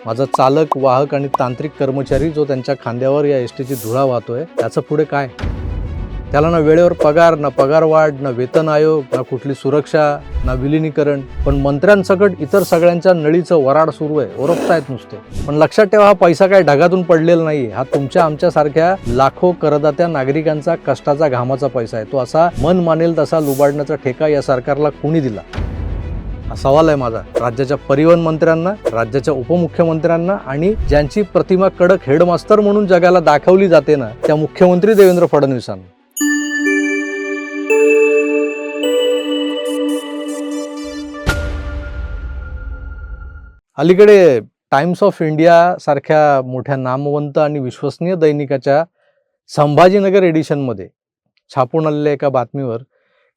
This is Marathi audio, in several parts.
माझा चालक, वाहक आणि तांत्रिक कर्मचारी जो त्यांच्या खांद्यावर या एसटीची धुळा वाहतोय, त्याचं पुढे काय? त्याला ना वेळेवर पगार, ना पगारवाढ, ना वेतन आयोग, ना कुठली सुरक्षा, ना विलिनीकरण. पण मंत्र्यांसकट इतर सगळ्यांच्या नळीचं वराड सुरू आहे, ओरडतायत नुसते. पण लक्षात ठेवा, हा पैसा काय ढगातून पडलेला नाही. हा तुमच्या आमच्यासारख्या लाखो करदात्या नागरिकांचा कष्टाचा घामाचा पैसा आहे. तो असा मन मानेल तसा लुबाडण्याचा ठेका या सरकारला कोणी दिला? हा सवाल आहे माझा राज्याच्या परिवहन मंत्र्यांना, राज्याच्या उपमुख्यमंत्र्यांना आणि ज्यांची प्रतिमा कडक हेडमास्तर म्हणून जगाला दाखवली जाते ना, त्या मुख्यमंत्री देवेंद्र फडणवीसांना. अलीकडे टाइम्स ऑफ इंडिया सारख्या मोठ्या नामवंत आणि विश्वसनीय दैनिकाच्या संभाजीनगर एडिशनमध्ये छापून आलेल्या एका बातमीवर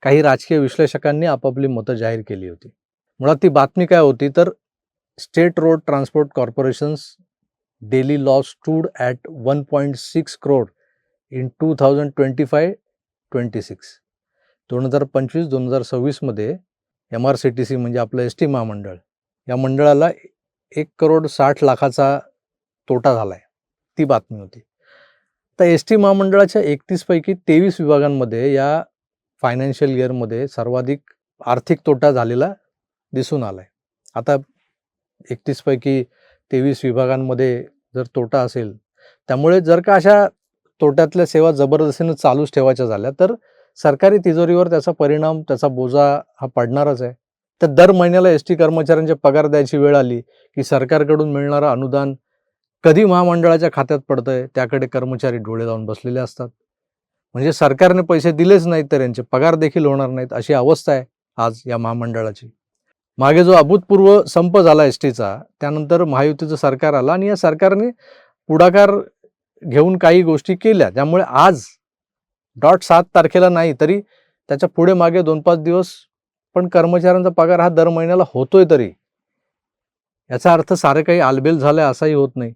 काही राजकीय विश्लेषकांनी आपापली मतं जाहीर केली होती. मुळात ती बातमी काय होती तर state road transport corporations daily loss stood at 1.6 crore in 2025-26. 2025-2026 MRCTC म्हणजे आपलं एस टी महामंडळ, या मंडळाला 1,60,00,000 तोटा झाला आहे. ती बातमी होती. तर एस टी महामंडळाच्या 31 पैकी 23 विभागांमध्ये या फायनान्शियल इयरमध्ये सर्वाधिक आर्थिक तोटा झालेला दिसून आला आहे. आता 31 पैकी 23 विभागांमध्ये जर तोटा असेल, त्यामुळे जर का अशा तोट्यातल्या सेवा जबरदस्तीनं चालूच ठेवायच्या झाल्या तर सरकारी तिजोरीवर त्याचा परिणाम, त्याचा बोजा हा पडणारच आहे. तर दर महिन्याला एस टी कर्मचाऱ्यांचे पगार द्यायची वेळ आली की सरकारकडून मिळणारं अनुदान कधी महामंडळाच्या खात्यात पडतंय त्याकडे कर्मचारी डोळे लावून बसलेले असतात. म्हणजे सरकारने पैसे दिलेच नाहीत तर यांचे पगार देखील होणार नाहीत, अशी अवस्था आहे आज या महामंडळाची. मागे जो अभूतपूर्व संप झाला एस टीचा, त्यानंतर महायुतीचं सरकार आलं आणि या सरकारने पुढाकार घेऊन काही गोष्टी केल्या, त्यामुळे आज 7 तारखेला नाही तरी त्याच्या पुढे मागे 2-5 दिवस पण कर्मचाऱ्यांचा पगार हा दर महिन्याला होतोय. तरी याचा अर्थ सारं काही आलबेल झालंय असाही होत नाही.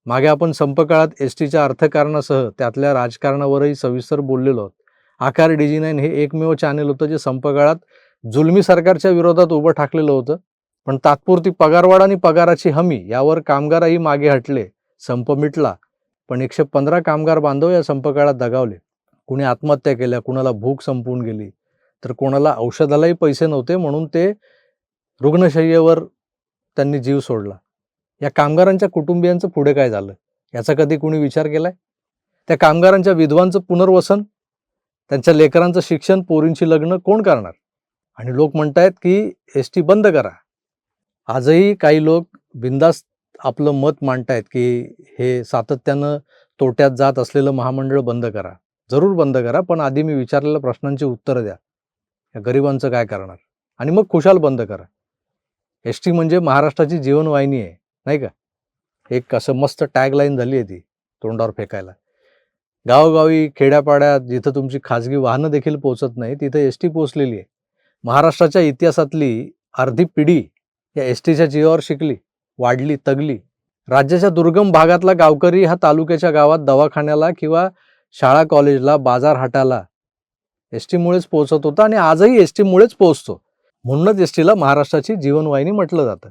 मागे आपण संप काळात एस टीच्या अर्थकारणासह त्यातल्या राजकारणावरही सविस्तर बोललेलो आहोत. आकार DG9 हे एकमेव चॅनेल होतं जे संप काळात जुलमी सरकारच्या विरोधात उभं ठाकलेलं होतं. पण तात्पुरती पगारवाढ आणि पगाराची हमी यावर कामगारही मागे हटले. संप मिटला, पण 115 कामगार बांधव या संप काळात दगावले. कुणी आत्महत्या केल्या, कुणाला भूक संपून गेली, तर कोणाला औषधालाही पैसे नव्हते म्हणून ते रुग्णशय्येवर त्यांनी जीव सोडला. या कामगारांच्या कुटुंबियांचं पुढे काय झालं याचा कधी कुणी विचार केलाय? त्या कामगारांच्या विधवांचं पुनर्वसन, त्यांच्या लेकरांचं शिक्षण, पोरींची लग्न कोण करणार? आणि लोक म्हणतायत की एस टी बंद करा. आजही काही लोक बिनधास्त आपलं मत मांडतायत की हे सातत्यानं तोट्यात जात असलेलं महामंडळ बंद करा. जरूर बंद करा, पण आधी मी विचारलेल्या प्रश्नांची उत्तरं द्या. या गरिबांचं काय करणार? आणि मग खुशाल बंद करा. एस टी म्हणजे महाराष्ट्राची जीवनवाहिनी आहे, नाही का? एक असं मस्त टॅगलाईन झाली आहे ती तोंडावर फेकायला. गावोगावी, खेड्यापाड्यात जिथं तुमची खाजगी वाहनं देखील पोहोचत नाही तिथं एस टी पोहोचलेली आहे. महाराष्ट्राच्या इतिहासातली अर्धी पिढी या एस टीच्या जीवावर शिकली, वाढली, तगली. राज्याच्या दुर्गम भागातला गावकरी हा तालुक्याच्या गावात दवाखान्याला किंवा शाळा कॉलेजला, बाजार हाटाला एस टीमुळेच पोहोचत होता आणि आजही एस टीमुळेच पोहोचतो. म्हणूनच एस टीला महाराष्ट्राची जीवनवाहिनी म्हटलं जातं.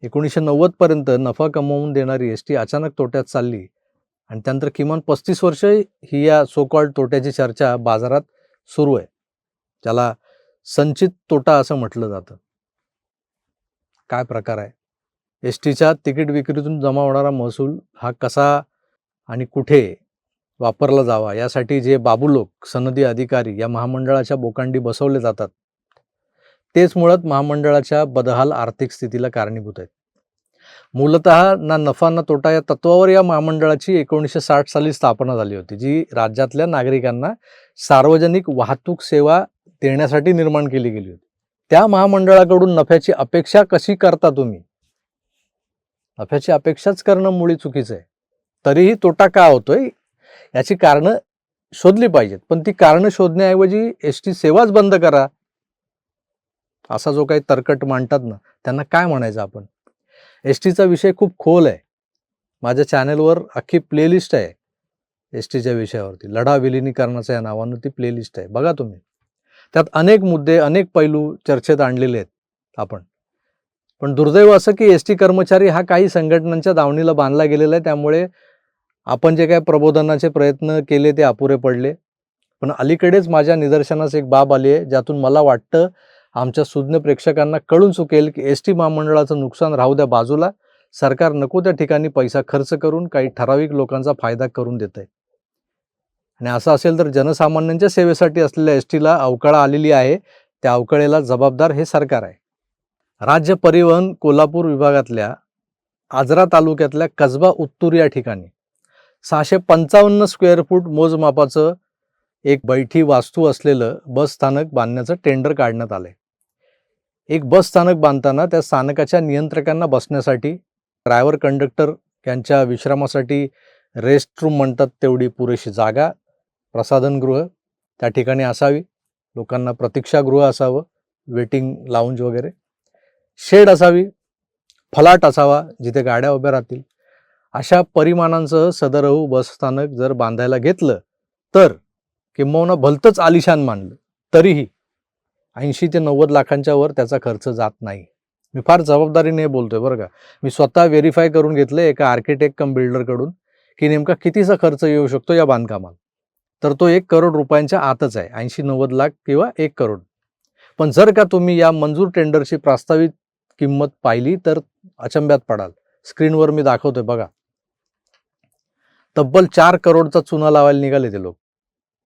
1990 पर्यंत नफा कमवून देणारी एस टी अचानक तोट्यात चालली आणि त्यानंतर किमान 35 वर्ष ही या सो कॉल्ड तोट्याची चर्चा बाजारात सुरू आहे. त्याला संचित तोटा असं म्हटलं जातं. काय प्रकार आहे? एस टीच्या तिकीट विक्रीतून जमा होणारा महसूल हा कसा आणि कुठे वापरला जावा यासाठी जे बाबू लोक, सनदी अधिकारी या महामंडळाच्या बोकांडी बसवले जातात, तेच मुळात महामंडळाच्या बदहाल आर्थिक स्थितीला कारणीभूत आहेत. मूलतः ना नफा ना तोटा या तत्वावर या महामंडळाची 1960 साली स्थापना झाली होती, जी राज्यातल्या नागरिकांना सार्वजनिक वाहतूक सेवा देण्यासाठी निर्माण केली गेली होती. त्या महामंडळाकडून नफ्याची अपेक्षा कशी करता तुम्ही? नफ्याची अपेक्षाच करणं मुळी चुकीचं आहे. तरीही तोटा का होतोय याची कारणं शोधली पाहिजेत, पण ती कारणं शोधण्याऐवजी एस टी सेवाच बंद करा असा जो काही तर्कट मांडतात ना, त्यांना काय म्हणायचं आपण? एस टीचा विषय खूप खोल आहे. माझ्या चॅनलवर अख्खी प्लेलिस्ट आहे एस टीच्या विषयावरती. लढा विलिनीकरणाचा या नावानं ती प्लेलिस्ट आहे, बघा तुम्ही. त्यात अनेक मुद्दे, अनेक पैलू चर्चेत आणलेले आहेत आपण. पण दुर्दैव असं की एस टी कर्मचारी हा काही संघटनांच्या दावणीला बांधला गेलेला आहे. त्यामुळे आपण जे काही प्रबोधनाचे प्रयत्न केले ते अपुरे पडले. पण अलीकडेच माझ्या निदर्शनास एक बाब आली आहे, ज्यातून मला वाटतं आमच्या सुज्ञ प्रेक्षकांना कळून चुकेल की एस टी महामंडळाचं नुकसान राहू द्या बाजूला, सरकार नको त्या ठिकाणी पैसा खर्च करून काही ठराविक लोकांचा फायदा करून देतंय. आणि असं असेल तर जनसामान्यांच्या सेवेसाठी असलेल्या एस टीला अवकळा आलेली आहे. त्या अवकळेला जबाबदार हे सरकार आहे. राज्य परिवहन कोल्हापूर विभागातल्या आजरा तालुक्यातल्या कसबा उत्तूर या ठिकाणी 655 स्क्वेअर फूट मोजमापाचं एक बैठी वास्तू असलेलं बस स्थानक बांधण्याचं टेंडर काढण्यात आलंय. एक बस स्थानक बांधताना त्या स्थानकाच्या नियंत्रकांना बसण्यासाठी, ड्रायव्हर कंडक्टर यांच्या विश्रामासाठी रेस्टरूम म्हणतात तेवढी पुरेशी जागा, प्रसाधनगृह त्या ठिकाणी असावी, लोकांना प्रतीक्षागृह असावं, वेटिंग लाऊंज वगैरे, शेड असावी, फलाट असावा जिथे गाड्या उभ्या राहतील. अशा परिमाणांसह सदरहू बसस्थानक जर बांधायला घेतलं तर किंबहुना भलतंच आलिशान मानलं तरीही 80 ते 90 लाखांच्या वर त्याचा खर्च जात नाही. मी फार जबाबदारीने बोलतोय बरं का. मी स्वतः व्हेरीफाय करून घेतलं एका आर्किटेक्ट कम बिल्डरकडून की नेमका कितीचा खर्च येऊ शकतो या बांधकामाला. तर तो 1 करोड रुपयांच्या आतच आहे, 80-90 लाख किंवा 1 करोड. पण जर का तुम्ही या मंजूर टेंडरची प्रस्तावित किंमत पाहिली तर अचंब्यात पडाल. स्क्रीनवर मी दाखवतोय बघा. तब्बल 4 करोडचा चुना लावायला निघाले ते लोक.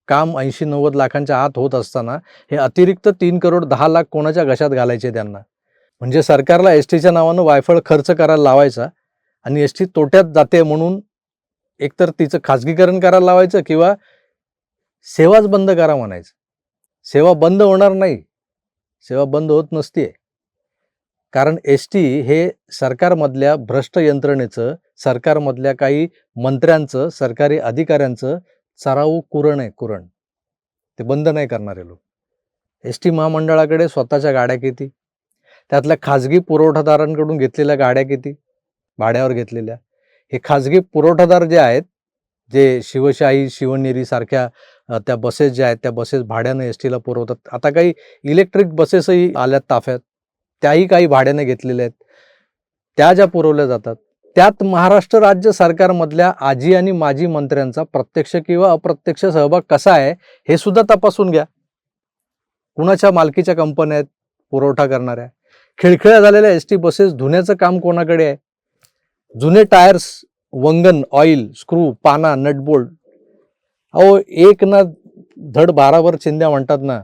काम 80-90 लाखांच्या आत होत असताना हे अतिरिक्त 3 करोड 10 लाख कोणाच्या घशात घालायचे त्यांना. म्हणजे सरकारला एस टीच्या नावानं वायफळ खर्च करायला लावायचा आणि एस टी तोट्यात जाते म्हणून एकतर तिचं खाजगीकरण करायला लावायचं किंवा सेवाच बंद करा म्हणायचं. सेवा बंद होणार नाही, सेवा बंद होत नसते. कारण एस टी हे सरकारमधल्या भ्रष्ट यंत्रणेचं, सरकारमधल्या काही मंत्र्यांचं, सरकारी अधिकाऱ्यांचं चराऊ कुरण आहे, कुरण. ते बंद नाही करणारे लोक. एस टी महामंडळाकडे स्वतःच्या गाड्या किती, त्यातल्या खाजगी पुरवठादारांकडून घेतलेल्या गाड्या किती, भाड्यावर घेतलेल्या. हे खाजगी पुरवठादार जे आहेत, जे शिवशाही, शिवनेरी सारख्या त्या बसेस ज्या आहेत त्या बसेस भाड्यानं एस टीला पुरवतात. आता काही इलेक्ट्रिक बसेसही आल्यात ताफ्यात, त्याही काही भाड्याने घेतलेल्या आहेत. त्या ज्या पुरवल्या जातात त्यात महाराष्ट्र राज्य सरकारमधल्या आजी आणि माजी मंत्र्यांचा प्रत्यक्ष किंवा अप्रत्यक्ष सहभाग कसा आहे हे सुद्धा तपासून घ्या. कुणाच्या मालकीच्या कंपन्या आहेत पुरवठा करणाऱ्या. खिळखिळ्या झालेल्या एस टी बसेस धुण्याचं काम कोणाकडे आहे. जुने टायर्स, वंगण, ऑइल, स्क्रू, पाना, नटबोल्ट, अहो एक ना धड 12 चिंध्या म्हणतात ना.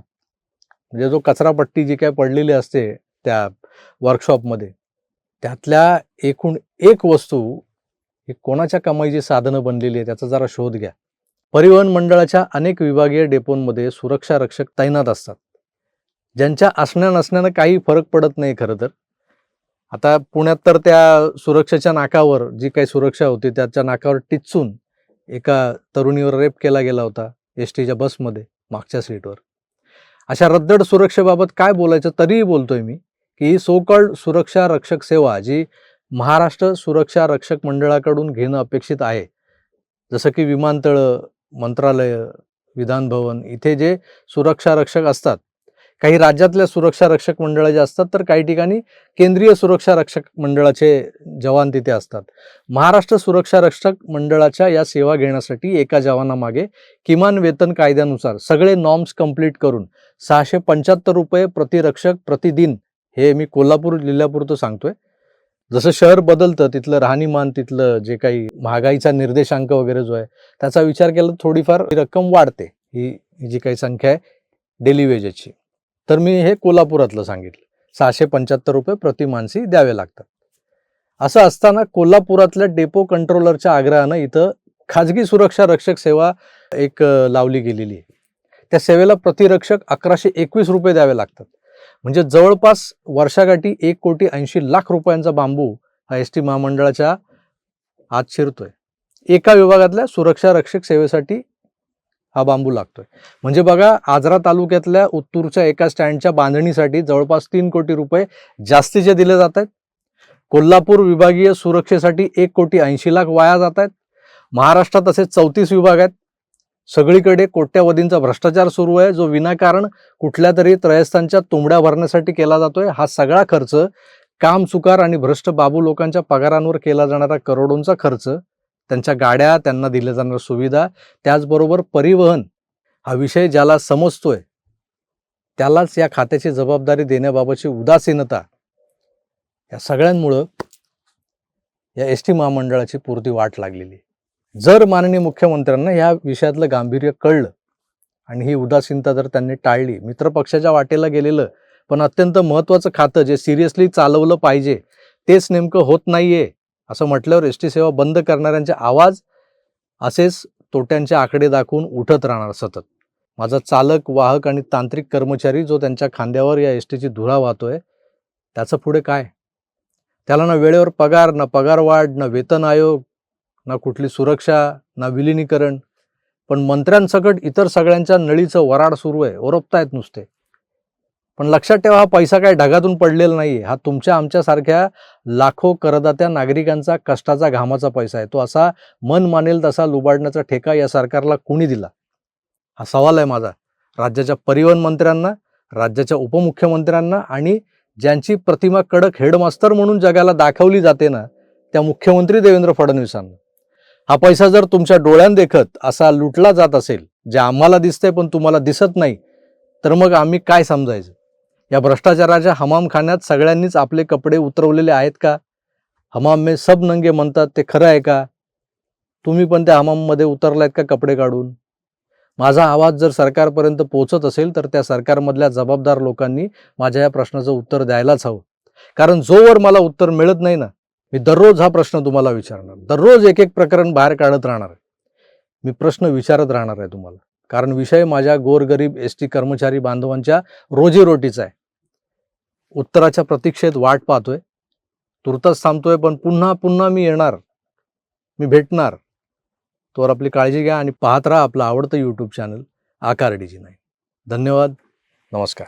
म्हणजे जो कचरापट्टी जी काय पडलेली असते त्या वर्कशॉपमध्ये, त्यातल्या एकूण एक वस्तू ही कोणाच्या कमाईची साधनं बनलेली आहे त्याचा जरा शोध घ्या. परिवहन मंडळाच्या अनेक विभागीय डेपोंमध्ये सुरक्षा रक्षक तैनात असतात, ज्यांच्या असण्या नसण्यानं काही फरक पडत नाही खरं तर. आता पुण्यात तर त्या सुरक्षेच्या नाकावर जी काही सुरक्षा होती त्याच्या नाकावर टिचून एका तरुणीवर रेप केला गेला होता एस टीच्या बसमध्ये मागच्या सीटवर. अशा रद्दड सुरक्षेबाबत काय बोलायचं तरीही बोलतोय मी की ही सो कॉल्ड सुरक्षा रक्षक सेवा जी महाराष्ट्र सुरक्षा रक्षक मंडळाकडून घेणं अपेक्षित आहे, जसं की विमानतळं, मंत्रालय, विधानभवन इथे जे सुरक्षा रक्षक असतात, काही राज्यातल्या सुरक्षा रक्षक मंडळ जे असतात तर काही ठिकाणी केंद्रीय सुरक्षा रक्षक मंडळाचे जवान तिथे असतात. महाराष्ट्र सुरक्षा रक्षक मंडळाच्या या सेवा घेण्यासाठी एका जवानामागे किमान वेतन कायद्यानुसार सगळे नॉर्म्स कंप्लीट करून 675 रुपये प्रतिरक्षक प्रतिदिन, हे मी कोल्हापूर जिल्ह्यापुरतं सांगतोय. जसं शहर बदलतं तिथलं राहणीमान, तिथलं जे काही महागाईचा निर्देशांक वगैरे जो आहे त्याचा विचार केला थोडीफार रक्कम वाढते. ही जी काही संख्या आहे डेली वेजेसची. तर मी हे कोल्हापुरातलं सांगितलं. 675 रुपये प्रति माणसी द्यावे लागतात. असं असताना कोल्हापुरातल्या डेपो कंट्रोलरच्या आग्रहानं इथं खाजगी सुरक्षा रक्षक सेवा एक लावली गेलेली आहे. त्या सेवेला प्रतिरक्षक 1121 रुपये द्यावे लागतात. म्हणजे जवळपास वर्षाकाठी 1,80,00,000 रुपयांचा बांबू हा एस टी महामंडळाच्या आत शिरतोय. एका विभागातल्या सुरक्षा रक्षक सेवेसाठी हा बांबू लागतोय. म्हणजे बघा, आजरा तालुक्यातल्या उत्तूरच्या एका स्टँडच्या बांधणीसाठी जवळपास 3 कोटी रुपये जास्तीचे दिले जात आहेत. कोल्हापूर विभागीय सुरक्षेसाठी 1,80,00,000 वाया जात आहेत. महाराष्ट्रात असे 34 विभाग आहेत. सगळीकडे कोट्यावधींचा भ्रष्टाचार सुरू आहे, जो विनाकारण कुठल्या तरी त्रयस्थांच्या तुंबड्या भरण्यासाठी केला जातोय. हा सगळा खर्च कामचुकार आणि भ्रष्ट बाबू लोकांच्या पगारांवर केला जाणारा करोडोंचा खर्च, त्यांच्या गाड्या, त्यांना दिल्या जाणाऱ्या सुविधा, त्याचबरोबर परिवहन हा विषय ज्याला समजतोय त्यालाच या खात्याची जबाबदारी देण्याबाबतची उदासीनता, या सगळ्यांमुळं या एस टी महामंडळाची पुरती वाट लागलेली. जर माननीय मुख्यमंत्र्यांना या विषयातलं गांभीर्य कळलं आणि ही उदासीनता जर त्यांनी टाळली, मित्रपक्षाच्या वाटेला गेलेलं पण अत्यंत महत्त्वाचं खातं जे सिरियसली चालवलं पाहिजे तेच नेमकं होत नाहीये असं म्हटल्यावर एस टी सेवा बंद करणाऱ्यांचे आवाज असेच तोट्यांचे आकडे दाखवून उठत राहणार सतत. माझा चालक, वाहक आणि तांत्रिक कर्मचारी जो त्यांच्या खांद्यावर या एस टीची धुरा वाहतोय, त्याचं पुढे काय? त्याला ना वेळेवर पगार, ना पगारवाढ, ना वेतन आयोग, ना कुठली सुरक्षा, ना विलिनीकरण. पण मंत्र्यांसकट इतर सगळ्यांच्या नळीचं वराड सुरू आहे, ओरपतायत नुसते. पण लक्षात ठेवा, हा पैसा काय ढगातून पडलेला नाही. हा तुमच्या आमच्यासारख्या लाखो करदात्या नागरिकांचा कष्टाचा, घामाचा पैसा आहे. तो असा मन मानेल तसा लुबाडण्याचा ठेका या सरकारला कोणी दिला? हा सवाल आहे माझा राज्याच्या परिवहन मंत्र्यांना, राज्याच्या उपमुख्यमंत्र्यांना आणि ज्यांची प्रतिमा कडक हेडमास्तर म्हणून जगाला दाखवली जाते ना, त्या मुख्यमंत्री देवेंद्र फडणवीसांना. हा पैसा जर तुमच्या डोळ्यांदेखत असा लुटला जात असेल, जे आम्हाला दिसतंय पण तुम्हाला दिसत नाही, तर मग आम्ही काय समजायचं? या भ्रष्टाचाराच्या हमामखान्यात सगळ्यांनीच आपले कपडे उतरवलेले आहेत का? हमाम में सब नंगे म्हणतात ते खरं आहे का? तुम्ही पण त्या हमाममध्ये उतरलायत का कपडे काढून? माझा आवाज जर सरकारपर्यंत पोहोचत असेल तर त्या सरकारमधल्या जबाबदार लोकांनी माझ्या या प्रश्नाचं उत्तर द्यायलाच हवं. कारण जोवर मला उत्तर मिळत नाही ना, मी दररोज हा प्रश्न तुम्हाला विचारणार. दररोज एक एक प्रकरण बाहेर काढत राहणार. मी प्रश्न विचारत राहणार आहे तुम्हाला. कारण विषय माझ्या गोरगरीब एस टी कर्मचारी बांधवांच्या रोजीरोटीचा आहे. उत्तराच्या प्रतीक्षेत वाट पाहतोय. तुर्तास थांबतोय, पण पुन्हा पुन्हा मी येणार, मी भेटणार. तोवर आपली काळजी घ्या आणि पाहत राहा आपलं आवडतं यूट्यूब चॅनल आकार DG9. धन्यवाद. नमस्कार.